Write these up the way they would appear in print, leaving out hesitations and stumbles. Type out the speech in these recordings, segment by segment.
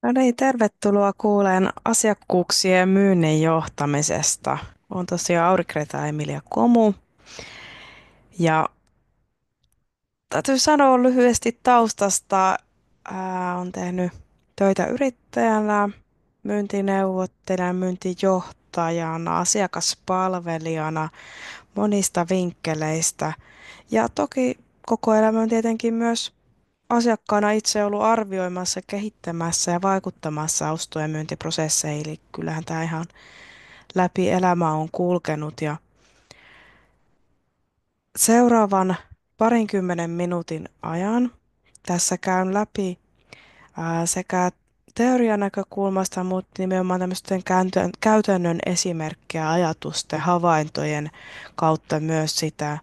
No niin, tervetuloa kuuleen asiakkuuksien myynnin johtamisesta. Olen tosiaan Auri-Greta Emilia Komu ja täytyy sanoa lyhyesti taustasta. Olen tehnyt töitä yrittäjänä, myyntineuvottelijana, myyntijohtajana, asiakaspalvelijana monista vinkkeleistä. Ja toki koko elämä tietenkin myös asiakkaana itse ollut arvioimassa, kehittämässä ja vaikuttamassa osto- ja myyntiprosesseihin. Eli kyllähän tämä ihan läpi elämä on kulkenut. Ja seuraavan parinkymmenen minuutin ajan tässä käyn läpi sekä teorian näkökulmasta, mutta nimenomaan tämmöisten käytännön esimerkkejä, ajatusten, havaintojen kautta myös sitä,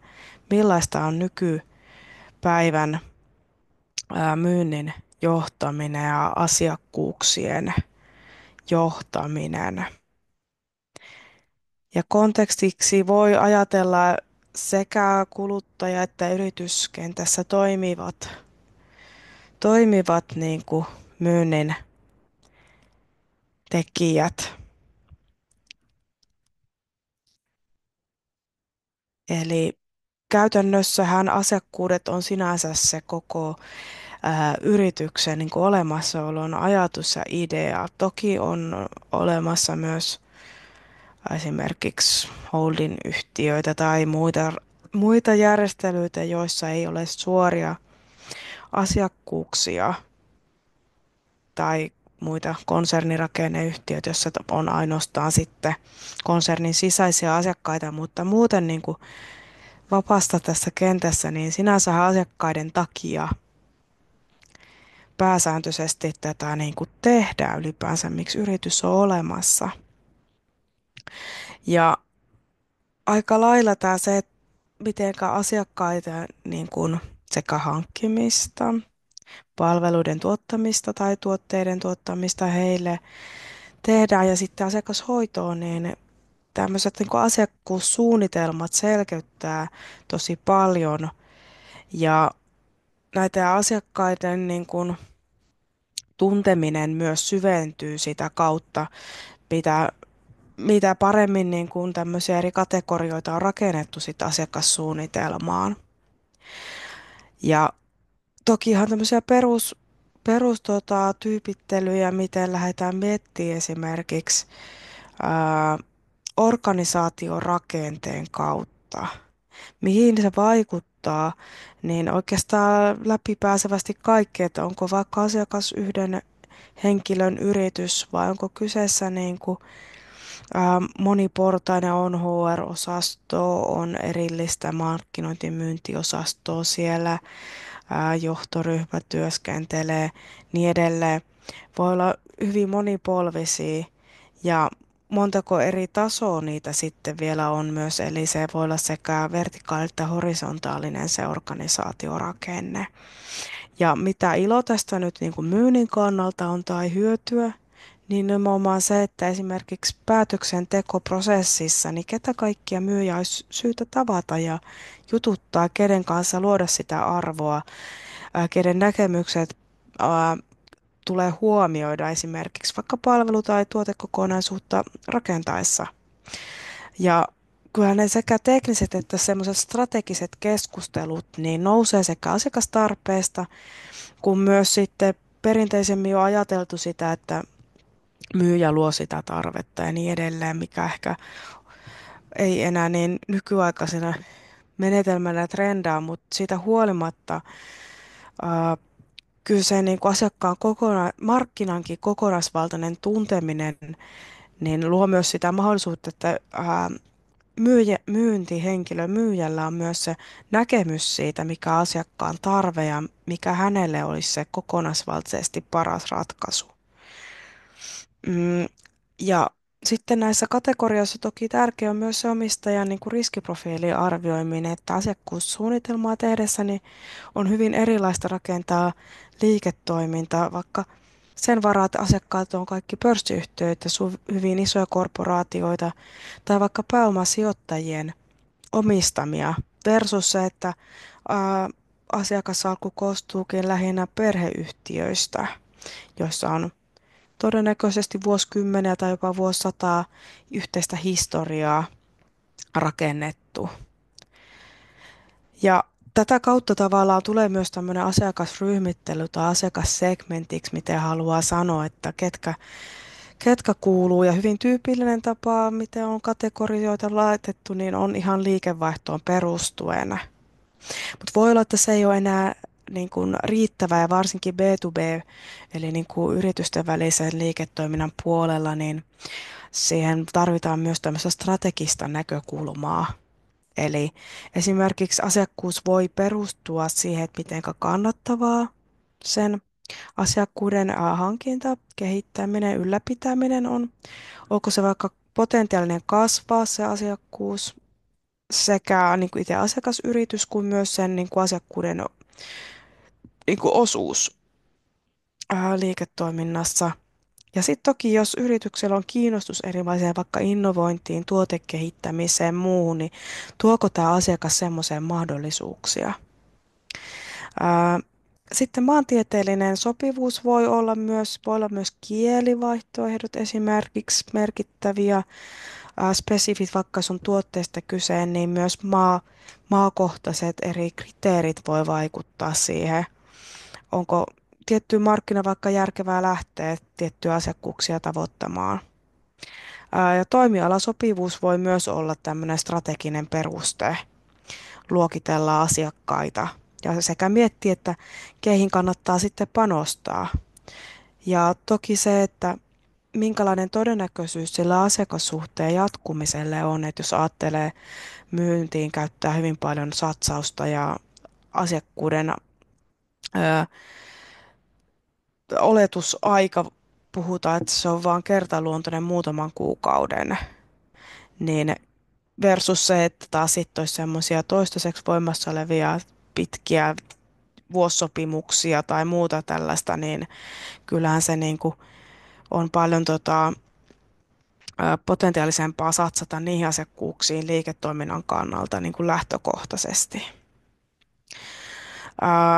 millaista on nykypäivän myynnin johtaminen ja asiakkuuksien johtaminen. Ja kontekstiksi voi ajatella sekä kuluttaja- että yrityskentässä toimivat niin kuin myynnin tekijät. Eli käytännössähän asiakkuudet on sinänsä se koko yrityksen niin kuin olemassaolon ajatus ja idea. Toki on olemassa myös esimerkiksi holding-yhtiöitä tai muita järjestelyitä, joissa ei ole suoria asiakkuuksia tai muita konsernirakenneyhtiöitä, joissa on ainoastaan sitten konsernin sisäisiä asiakkaita, mutta muuten niin kuin vapaasta tässä kentässä, niin sinänsä asiakkaiden takia pääsääntöisesti tätä niin kuin tehdään ylipäänsä, miksi yritys on olemassa. Ja aika lailla tämä se, että miten asiakkaita niin kuin sekä hankkimista, palveluiden tuottamista tai tuotteiden tuottamista heille tehdään ja sitten asiakashoitoon, niin tämmöiset niin kuin asiakkuussuunnitelmat selkeyttää tosi paljon ja näitä asiakkaiden niin kuin tunteminen myös syventyy sitä kautta, mitä, mitä paremmin niin kuin tämmöisiä eri kategorioita on rakennettu sitä asiakassuunnitelmaan. Ja tokihan tämmöisiä tyypittelyjä, miten lähdetään miettimään esimerkiksi ää, organisaatiorakenteen kautta, mihin se vaikuttaa, niin oikeastaan läpipääsevästi kaikki, että onko vaikka asiakas yhden henkilön yritys vai onko kyseessä niin kuin, moniportainen on HR-osasto, on erillistä markkinointimyyntiosastoa siellä, johtoryhmä työskentelee, niin edelleen. Voi olla hyvin monipolvisia ja montako eri tasoa niitä sitten vielä on myös, eli se voi olla sekä vertikaalinen että horisontaalinen se organisaatiorakenne. Ja mitä ilo tästä nyt niin kuin myynnin kannalta on tai hyötyä, niin nimenomaan se, että esimerkiksi päätöksentekoprosessissa, niin ketä kaikkia myyjä olisi syytä tavata ja jututtaa, kenen kanssa luoda sitä arvoa, kenen näkemykset tulee huomioida esimerkiksi vaikka palvelu- tai tuotekokonaisuutta rakentaessa. Ja kyllä ne sekä tekniset että semmoiset strategiset keskustelut niin nousee sekä asiakastarpeesta, kun myös sitten perinteisemmin on ajateltu sitä, että myyjä luo sitä tarvetta ja niin edelleen, mikä ehkä ei enää niin nykyaikaisena menetelmänä trendaa, mutta siitä huolimatta ää, kyllä se niin kuin asiakkaan markkinankin kokonaisvaltainen tunteminen niin luo myös sitä mahdollisuutta, että myyjällä on myös se näkemys siitä, mikä asiakkaan tarve ja mikä hänelle olisi se kokonaisvaltaisesti paras ratkaisu. Mm, ja sitten näissä kategorioissa toki tärkeä on myös se omistajan niin kuin riskiprofiilin arvioiminen, että asiakkuussuunnitelmaa tehdessä niin on hyvin erilaista rakentaa liiketoimintaa, vaikka sen varaa, että asiakkaat on kaikki pörssiyhtiöitä, hyvin isoja korporaatioita tai vaikka pääomasijoittajien omistamia versus se, että ää, asiakassalkku koostuukin lähinnä perheyhtiöistä, joissa on todennäköisesti vuosikymmeniä tai jopa vuosisataa yhteistä historiaa rakennettu. Ja tätä kautta tavallaan tulee myös tämmöinen asiakasryhmittely tai asiakassegmentiksi, miten haluaa sanoa, että ketkä kuuluu. Ja hyvin tyypillinen tapa, miten on kategorioita laitettu, niin on ihan liikevaihtoon perustuen. Mutta voi olla, että se ei ole enää niin kuin riittävää ja varsinkin B2B, eli niin kuin yritysten välisen liiketoiminnan puolella, niin siihen tarvitaan myös tämmöistä strategista näkökulmaa. Eli esimerkiksi asiakkuus voi perustua siihen, että miten kannattavaa sen asiakkuuden hankinta, kehittäminen, ylläpitäminen on. Onko se vaikka potentiaalinen kasvaa se asiakkuus sekä niin kuin itse asiakasyritys kuin myös sen niin kuin asiakkuuden niin kuin osuus liiketoiminnassa. Ja sitten toki, jos yrityksellä on kiinnostus erilaiseen vaikka innovointiin, tuotekehittämiseen, muuhun, niin tuoko tämä asiakas semmoiseen mahdollisuuksia? Ää, Sitten maantieteellinen sopivuus voi olla myös kielivaihtoehdot esimerkiksi merkittäviä. Spesifit, vaikka sun tuotteesta kyse, niin myös maakohtaiset eri kriteerit voi vaikuttaa siihen. Onko tietty markkina vaikka järkevää lähteä tiettyjä asiakkuuksia tavoittamaan. Ja toimialasopivuus voi myös olla tämmöinen strateginen peruste luokitella asiakkaita ja sekä miettiä, että keihin kannattaa sitten panostaa. Ja toki se, että minkälainen todennäköisyys sillä asiakassuhteen jatkumiselle on, että jos ajattelee myyntiin käyttää hyvin paljon satsausta ja asiakkuuden ö, oletusaika, puhutaan, että se on vain kertaluontoinen muutaman kuukauden, niin versus se, että taas sitten olisi semmoisia toistaiseksi voimassa olevia pitkiä vuosisopimuksia tai muuta tällaista, niin kyllähän se niin kuin on paljon potentiaalisempaa satsata niihin asiakkuuksiin liiketoiminnan kannalta niin kuin lähtökohtaisesti.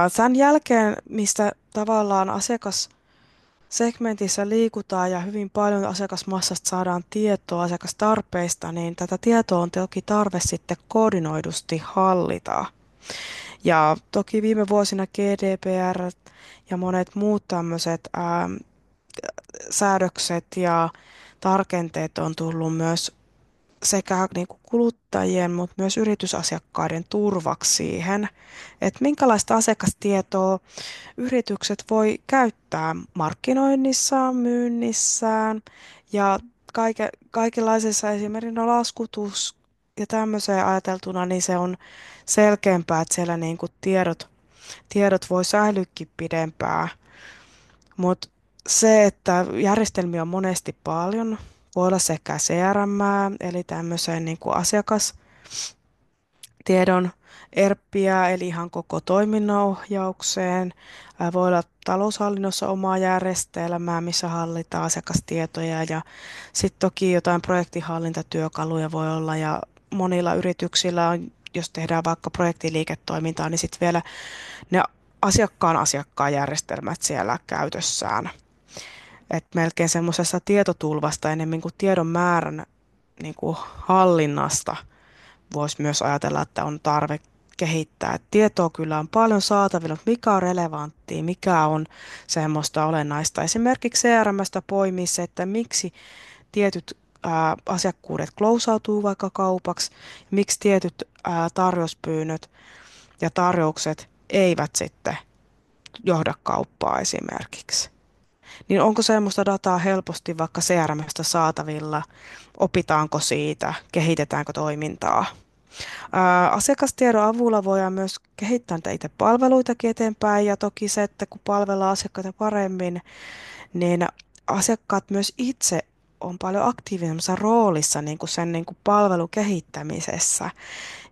Sen jälkeen, mistä tavallaan asiakassegmentissä liikutaan ja hyvin paljon asiakasmassasta saadaan tietoa asiakastarpeista, niin tätä tietoa on toki tarve sitten koordinoidusti hallita. Ja toki viime vuosina GDPR ja monet muut tämmöiset säädökset ja tarkenteet on tullut myös sekä niin kuin kuluttajien, mutta myös yritysasiakkaiden turvaksi siihen, että minkälaista asiakastietoa yritykset voi käyttää markkinoinnissaan, myynnissään ja kaikenlaisessa esimerkiksi no laskutus ja tämmöiseen ajateltuna, niin se on selkeämpää, että siellä niin kuin tiedot voi säilyäkin pidempään. Mutta se, että järjestelmiä on monesti paljon, voi olla sekä CRM, eli tämmöiseen niin kuin asiakastiedon ERPiä, eli ihan koko toiminnanohjaukseen. Voi olla taloushallinnossa omaa järjestelmää, missä hallitaan asiakastietoja ja sitten toki jotain projektihallintatyökaluja voi olla ja monilla yrityksillä on, jos tehdään vaikka projektiliiketoimintaa, niin sitten vielä ne asiakkaan järjestelmät siellä käytössään. Et melkein semmoisessa tietotulvasta enemmän kuin tiedon määrän niin kuin hallinnasta voisi myös ajatella, että on tarve kehittää. Et tietoa kyllä on paljon saatavilla, mutta mikä on relevanttia, mikä on semmoista olennaista. Esimerkiksi CRM:stä poimii se, että miksi tietyt asiakkuudet klousautuu vaikka kaupaksi, miksi tietyt tarjouspyynnöt ja tarjoukset eivät sitten johda kauppaa esimerkiksi. Niin onko semmoista dataa helposti vaikka CRM:stä saatavilla? Opitaanko siitä? Kehitetäänkö toimintaa? Asiakastiedon avulla voidaan myös kehittää niitä itse palveluitakin eteenpäin ja toki se, että kun palvellaan asiakkaita paremmin, niin asiakkaat myös itse on paljon aktiivisemmassa roolissa niin kuin sen niin kuin palvelukehittämisessä.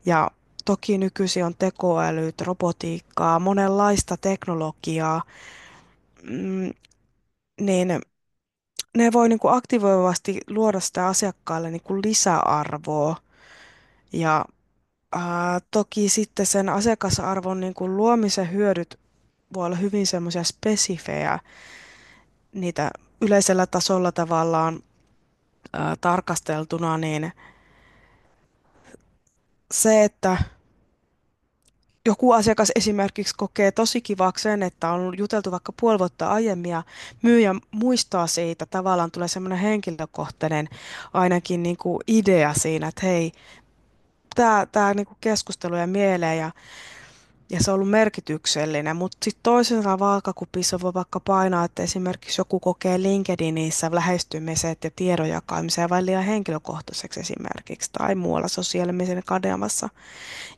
Ja toki nykyisin on tekoälyt, robotiikkaa, monenlaista teknologiaa, mm, niin ne voi niin kuin aktivoivasti luoda sitä asiakkaalle niin kuin lisäarvoa. Ja toki sitten sen asiakasarvon niin kuin luomisen hyödyt voi olla hyvin semmoisia spesifejä. Niitä yleisellä tasolla tavallaan tarkasteltuna, niin se, että joku asiakas esimerkiksi kokee tosi kivaksi sen, että on juteltu vaikka puoli vuotta aiemmin ja myyjä muistaa siitä, tavallaan tulee semmoinen henkilökohtainen ainakin niin kuin idea siinä, että hei, tämä niin kuin keskustelu ja mieleen ja se on ollut merkityksellinen, mutta sitten toisena vaakakupissa voi vaikka painaa, että esimerkiksi joku kokee LinkedInissä lähestymiset ja tiedon jakamisen vain liian henkilökohtaiseksi esimerkiksi tai muualla sosiaalisen kanavassa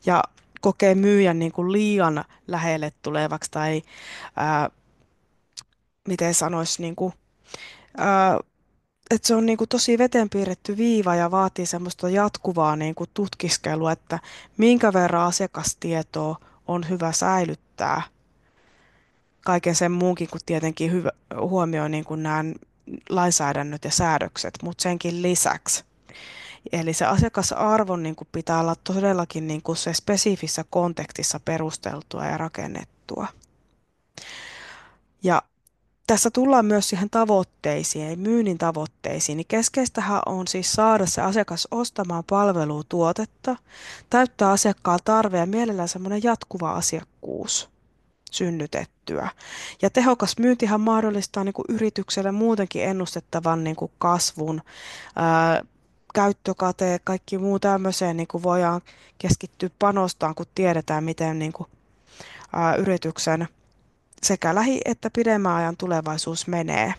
ja kokee myyjän niin kuin liian lähelle tulevaksi tai ää, miten sanoisi, niin kuin, ää, että se on niin kuin tosi veteen piirretty viiva ja vaatii semmoista jatkuvaa niin kuin tutkiskelua, että minkä verran asiakastietoa on hyvä säilyttää kaiken sen muunkin kuin tietenkin huomioi niin kuin nämä lainsäädännöt ja säädökset, mutta senkin lisäksi. Eli se asiakasarvon niin kuin pitää olla todellakin niin kuin se spesifissä kontekstissa perusteltua ja rakennettua. Ja tässä tullaan myös siihen tavoitteisiin, eli myynnin tavoitteisiin. Niin keskeistähän on siis saada se asiakas ostamaan palvelua, tuotetta, täyttää asiakkaan tarve ja mielellään semmoinen jatkuva asiakkuus synnytettyä. Ja tehokas myyntihän mahdollistaa niin kuin yritykselle muutenkin ennustettavan niin kuin kasvun, ää, käyttökate, kaikki muu tämmöiseen niin kuin voidaan keskittyä panostaan, kun tiedetään, miten niin kuin, yrityksen sekä lähi- että pidemmän ajan tulevaisuus menee.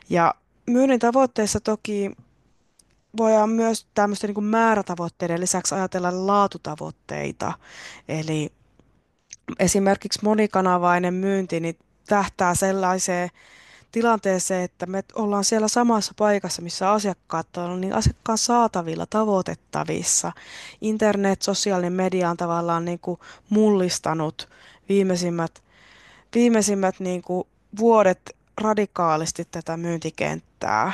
Ja myynnin tavoitteissa toki voidaan myös tämmöisten niin kuin määrätavoitteiden lisäksi ajatella laatutavoitteita. Eli esimerkiksi monikanavainen myynti niin tähtää sellaiseen tilanteeseen, että me ollaan siellä samassa paikassa, missä asiakkaat on, niin asiakkaan saatavilla, tavoitettavissa. Internet, sosiaalinen media on tavallaan niin kuin mullistanut viimeisimmät niin kuin vuodet radikaalisti tätä myyntikenttää.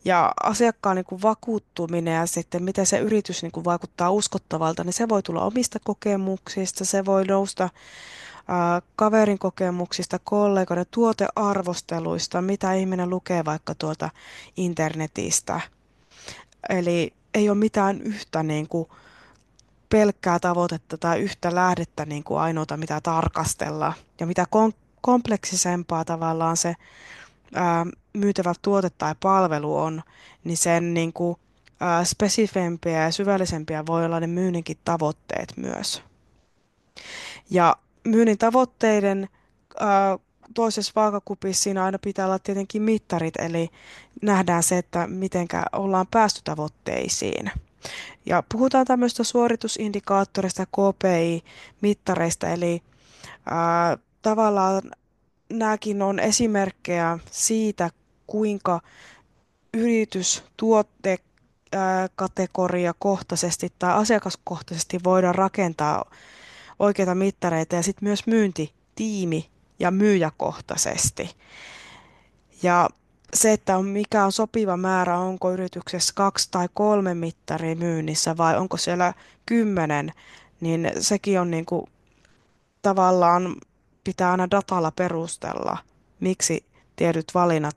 Ja asiakkaan niin kuin vakuuttuminen ja sitten miten se yritys niin kuin vaikuttaa uskottavalta, niin se voi tulla omista kokemuksista, se voi nousta kaverin kokemuksista, kollegoiden tuotearvosteluista, mitä ihminen lukee vaikka tuolta internetistä. Eli ei ole mitään yhtä niin kuin pelkkää tavoitetta tai yhtä lähdettä niin kuin ainoata, mitä tarkastella. Ja mitä kompleksisempaa tavallaan se myytävä tuote tai palvelu on, niin sen niin kuin, spesifempiä ja syvällisempiä voi olla ne myynninkin tavoitteet myös. Ja myynnin tavoitteiden toisessa vaakakupissa siinä aina pitää olla tietenkin mittarit, eli nähdään se, että mitenkä ollaan päästy tavoitteisiin. Ja puhutaan tämmöistä suoritusindikaattoreista ja KPI-mittareista, eli tavallaan nämäkin on esimerkkejä siitä, kuinka yritys, tuote, kategoriakohtaisesti tai asiakaskohtaisesti voidaan rakentaa oikeita mittareita ja sitten myös myyntitiimi ja myyjäkohtaisesti. Ja se, että mikä on sopiva määrä, onko yrityksessä 2 tai 3 mittaria myynnissä vai onko siellä 10, niin sekin on niin kuin tavallaan pitää aina datalla perustella, miksi tietyt valinnat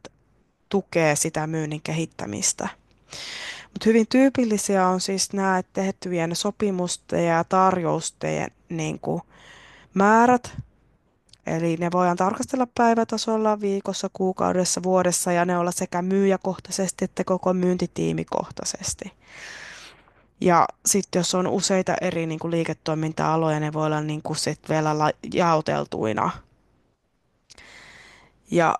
tukee sitä myynnin kehittämistä. Mutta hyvin tyypillisiä on siis nämä tehtyjen sopimusten ja tarjousten niin kuin määrät. Eli ne voidaan tarkastella päivätasolla, viikossa, kuukaudessa, vuodessa ja ne olla sekä myyjäkohtaisesti että koko myyntitiimikohtaisesti. Ja sitten jos on useita eri niin kuin liiketoiminta-aloja, ne voi olla niin kuin sit vielä jaoteltuina. Ja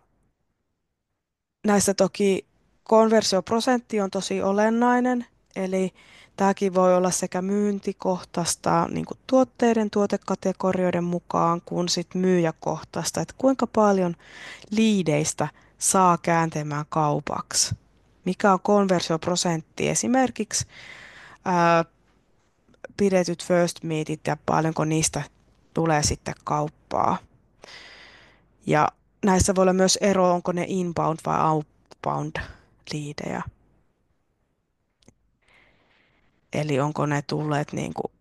näissä toki konversioprosentti on tosi olennainen, eli tämäkin voi olla sekä myyntikohtaista niin kuin tuotteiden, tuotekategorioiden mukaan, kuin sit myyjäkohtaista, että kuinka paljon liideistä saa kääntämään kaupaksi. Mikä on konversioprosentti esimerkiksi ää, pidetyt first meetit ja paljonko niistä tulee sitten kauppaa. Ja näissä voi olla myös ero, onko ne inbound vai outbound liidejä. Eli onko ne tulleet niin kuin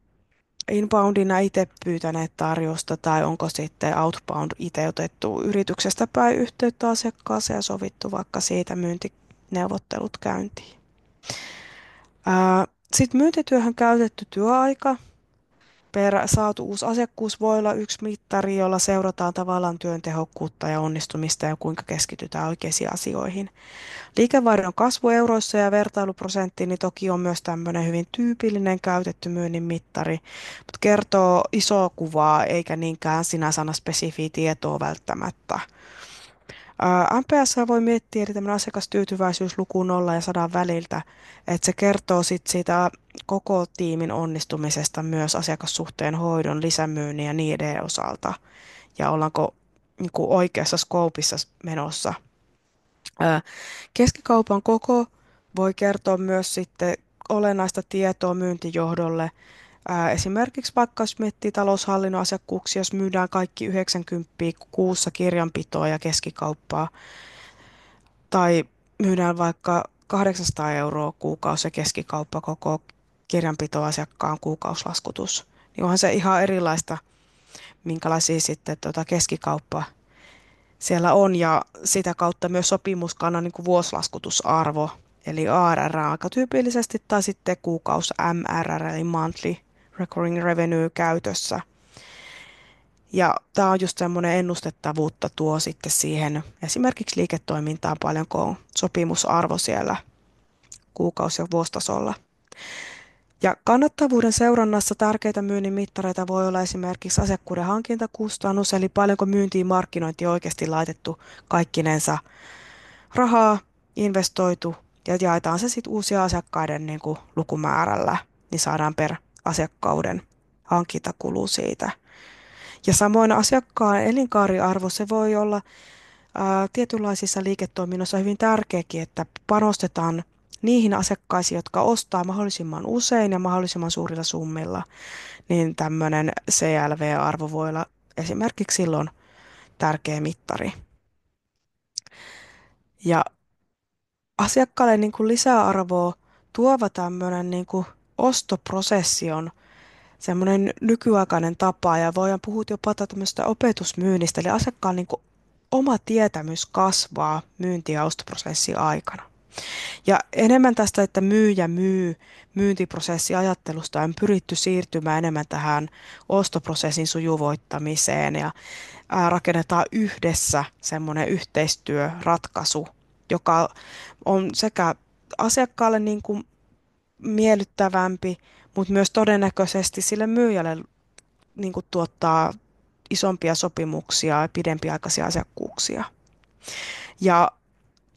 inboundina itse pyytäneet tarjousta tai onko sitten outbound itse otettu yrityksestä päin yhteyttä asiakkaaseen ja sovittu vaikka siitä myyntineuvottelut käyntiin. Sitten myyntityöhön käytetty työaika per saatu uusi asiakkuus voi olla yksi mittari, jolla seurataan tavallaan työn tehokkuutta ja onnistumista ja kuinka keskitytään oikeisiin asioihin. Liikevaihdon kasvu euroissa ja vertailuprosentti niin toki on myös tämmöinen hyvin tyypillinen käytetty myynnin mittari, mutta kertoo isoa kuvaa eikä niinkään sinä sana spesifiä tietoa välttämättä. NPS voi miettiä, eli tämmöinen asiakastyytyväisyysluku 0 ja 100 väliltä, että se kertoo sit siitä koko tiimin onnistumisesta myös asiakassuhteen hoidon, lisämyynnin ja niin edelleen osalta, ja ollaanko niin kuin oikeassa skoopissa menossa. Keskikaupan koko voi kertoa myös sitten olennaista tietoa myyntijohdolle. Esimerkiksi vaikka jos miettii taloushallinnon asiakkuuksia, jos myydään kaikki 90 kuussa kirjanpitoa ja keskikauppaa, tai myydään vaikka 800 euroa kuukausi ja keskikauppa koko kirjanpitoasiakkaan kuukausilaskutus, niin onhan se ihan erilaista, minkälaisia sitten keskikauppa siellä on ja sitä kautta myös sopimuskannan niin kuin vuosilaskutusarvo, eli ARR aika tyypillisesti tai sitten kuukausi MRR eli monthly recurring revenue käytössä. Ja tämä on just semmoinen ennustettavuutta tuo sitten siihen esimerkiksi liiketoimintaan paljonko on sopimusarvo siellä kuukausi- ja vuositasolla. Ja kannattavuuden seurannassa tärkeitä myynnin mittareita voi olla esimerkiksi asiakkuuden hankintakustannus, eli paljonko myyntiin markkinointiin oikeasti laitettu kaikkinensa rahaa, investoitu ja jaetaan se sitten uusia asiakkaiden niin kuin lukumäärällä, niin saadaan per asiakkauden hankintakulu siitä. Ja samoin asiakkaan elinkaariarvo, se voi olla tietynlaisissa liiketoiminnoissa hyvin tärkeäkin, että panostetaan niihin asiakkaisiin, jotka ostaa mahdollisimman usein ja mahdollisimman suurilla summilla, niin tämmöinen CLV-arvo voi olla esimerkiksi silloin tärkeä mittari. Ja asiakkaalle niin kuin lisäarvoa tuova tämmöinen niin kuin ostoprosessi on semmoinen nykyaikainen tapa ja voidaan puhua jopa tämmöistä opetusmyynnistä, eli asiakkaan niin kuin oma tietämys kasvaa myynti- ja ostoprosessin aikana. Ja enemmän tästä, että myyjä myy myyntiprosessiajattelusta on pyritty siirtymään enemmän tähän ostoprosessin sujuvoittamiseen ja rakennetaan yhdessä semmoinen yhteistyöratkaisu, joka on sekä asiakkaalle niin kuin miellyttävämpi, mutta myös todennäköisesti sille myyjälle niin kuin tuottaa isompia sopimuksia ja pidempiaikaisia asiakkuuksia. Ja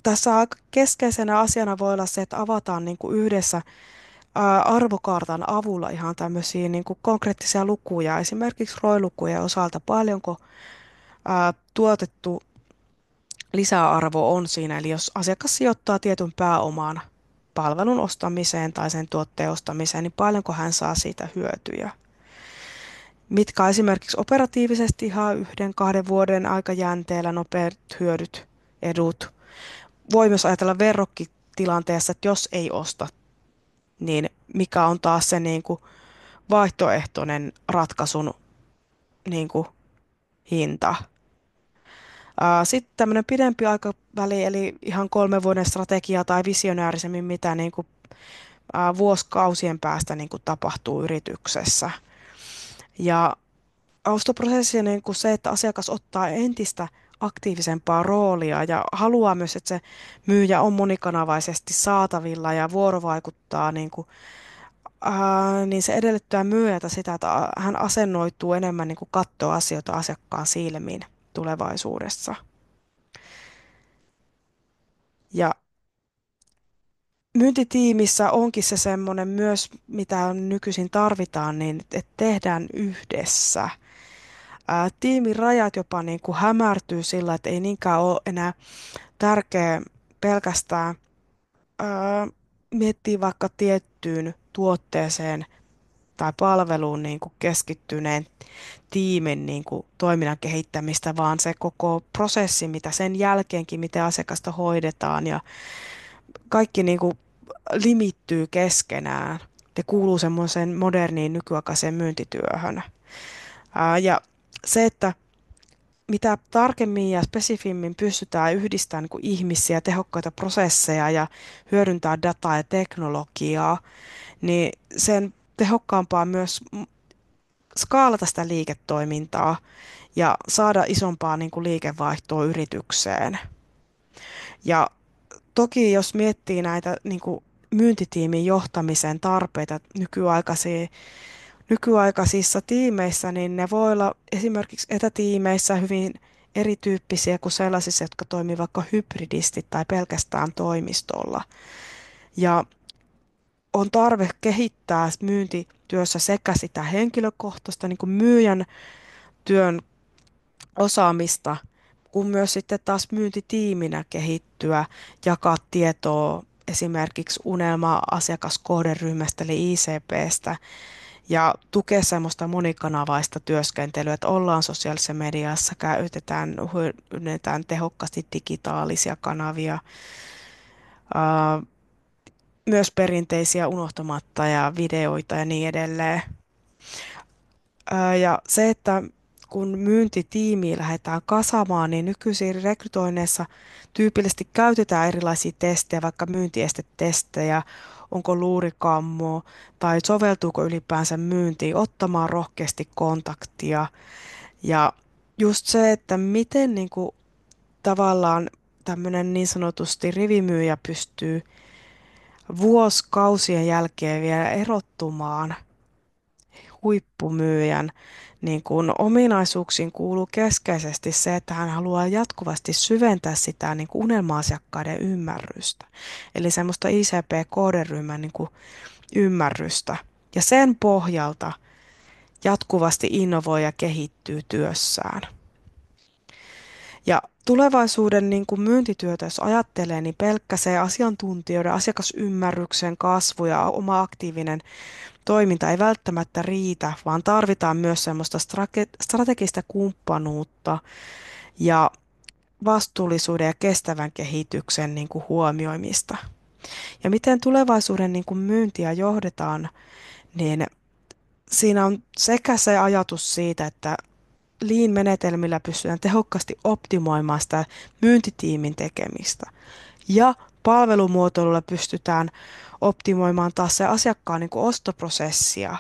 tässä aika keskeisenä asiana voi olla se, että avataan niin kuin yhdessä arvokartan avulla ihan tämmöisiä niin kuin konkreettisia lukuja, esimerkiksi ROI-lukujen osalta paljonko tuotettu lisäarvo on siinä. Eli jos asiakas sijoittaa tietyn pääomaan palvelun ostamiseen tai sen tuotteen ostamiseen, niin paljonko hän saa siitä hyötyjä. Mitkä esimerkiksi operatiivisesti ihan 1-2 vuoden aikajänteellä nopeat hyödyt, edut. Voi myös ajatella verrokkitilanteessa, että jos ei osta, niin mikä on taas se niin kuin vaihtoehtoinen ratkaisun niin kuin hinta. Sitten tämmöinen pidempi aikaväli, eli ihan 3 vuoden strategia tai visionäärisemmin, mitä niin kuin, vuosikausien päästä niin kuin tapahtuu yrityksessä. Ja ostoprosessi niin kuin se, että asiakas ottaa entistä aktiivisempaa roolia ja haluaa myös, että se myyjä on monikanavaisesti saatavilla ja vuorovaikuttaa, niin se edellyttää myyjältä sitä, että hän asennoituu enemmän niin kuin katsoo asioita asiakkaan silmiin tulevaisuudessa. Ja myyntitiimissä onkin se semmoinen myös, mitä nykyisin tarvitaan, niin että tehdään yhdessä. Tiimin rajat jopa niin kuin hämärtyy sillä, että ei niinkään ole enää tärkeä pelkästään miettiä vaikka tiettyyn tuotteeseen tai palveluun niin kuin keskittyneen tiimin niin kuin toiminnan kehittämistä, vaan se koko prosessi, mitä sen jälkeenkin, miten asiakasta hoidetaan ja kaikki niin kuin limittyy keskenään. ne kuuluu semmoiseen moderniin nykyaikaiseen myyntityöhön. Ja se, että mitä tarkemmin ja spesifimmin pystytään yhdistämään niin kuin ihmisiä, tehokkaita prosesseja ja hyödyntää dataa ja teknologiaa, niin sen tehokkaampaa myös skaalata sitä liiketoimintaa ja saada isompaa niin kuin liikevaihtoa yritykseen. Ja toki jos miettii näitä niin kuin myyntitiimin johtamisen tarpeita nykyaikaisissa tiimeissä, niin ne voi olla esimerkiksi etätiimeissä hyvin erityyppisiä kuin sellaisissa, jotka toimivat vaikka hybridisti tai pelkästään toimistolla. Ja on tarve kehittää myyntityössä sekä sitä henkilökohtaista niin kuin myyjän työn osaamista, kuin myös sitten taas myyntitiiminä kehittyä, jakaa tietoa esimerkiksi unelma-asiakaskohderyhmästä eli ICPstä ja tukea semmoista monikanavaista työskentelyä, että ollaan sosiaalisessa mediassa, hyödynnetään tehokkaasti digitaalisia kanavia, ää, myös perinteisiä unohtamatta ja videoita ja niin edelleen. Ja se, että kun myyntitiimiä lähdetään kasaamaan, niin nykyisiin rekrytoinneissa tyypillisesti käytetään erilaisia testejä, vaikka myyntiestetestejä, onko luurikammo tai soveltuuko ylipäänsä myyntiin, ottamaan rohkeasti kontaktia. Ja just se, että miten niin kuin, tavallaan tämmöinen niin sanotusti rivimyyjä pystyy vuosikausien jälkeen vielä erottumaan huippumyyjän niin kun ominaisuuksiin kuuluu keskeisesti se, että hän haluaa jatkuvasti syventää sitä niin kuin unelma-asiakkaiden ymmärrystä. Eli semmoista ICP-kohderyhmän niin kuin ymmärrystä. Ja sen pohjalta jatkuvasti innovoi ja kehittyy työssään. Ja tulevaisuuden niin kuin myyntityötä, jos ajattelee, niin pelkkä se asiantuntijoiden asiakasymmärryksen kasvu ja oma aktiivinen toiminta ei välttämättä riitä, vaan tarvitaan myös semmoista strategista kumppanuutta ja vastuullisuuden ja kestävän kehityksen niin kuin huomioimista. Ja miten tulevaisuuden niin kuin myyntiä johdetaan, niin siinä on sekä se ajatus siitä, että Lean-menetelmillä pystytään tehokkaasti optimoimaan sitä myyntitiimin tekemistä. Ja palvelumuotoilulla pystytään optimoimaan taas se asiakkaan niin kuin ostoprosessia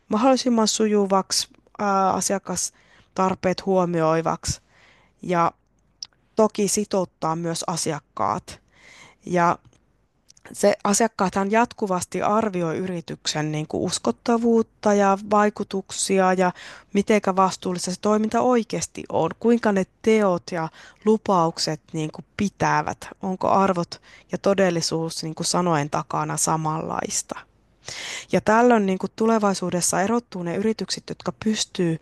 mahdollisimman sujuvaksi, asiakastarpeet huomioivaksi ja toki sitouttaa myös asiakkaat. Ja se asiakkaathan jatkuvasti arvioi yrityksen niin kuin uskottavuutta ja vaikutuksia ja mitenkä vastuullista se toiminta oikeasti on, kuinka ne teot ja lupaukset niin kuin pitävät, onko arvot ja todellisuus niin kuin sanoen takana samanlaista. Ja tällöin niin kuin tulevaisuudessa erottuu ne yritykset, jotka pystyy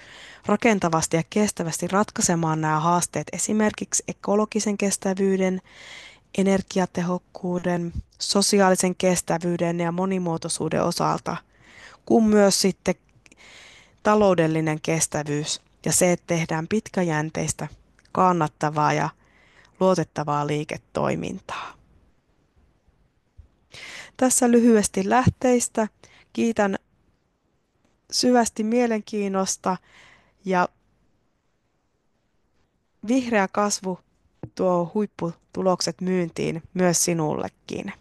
rakentavasti ja kestävästi ratkaisemaan nämä haasteet esimerkiksi ekologisen kestävyyden, energiatehokkuuden, sosiaalisen kestävyyden ja monimuotoisuuden osalta, kuin myös sitten taloudellinen kestävyys ja se, että tehdään pitkäjänteistä, kannattavaa ja luotettavaa liiketoimintaa. Tässä lyhyesti lähteistä. Kiitän syvästi mielenkiinnosta ja vihreä kasvu tuo huipputulokset myyntiin myös sinullekin.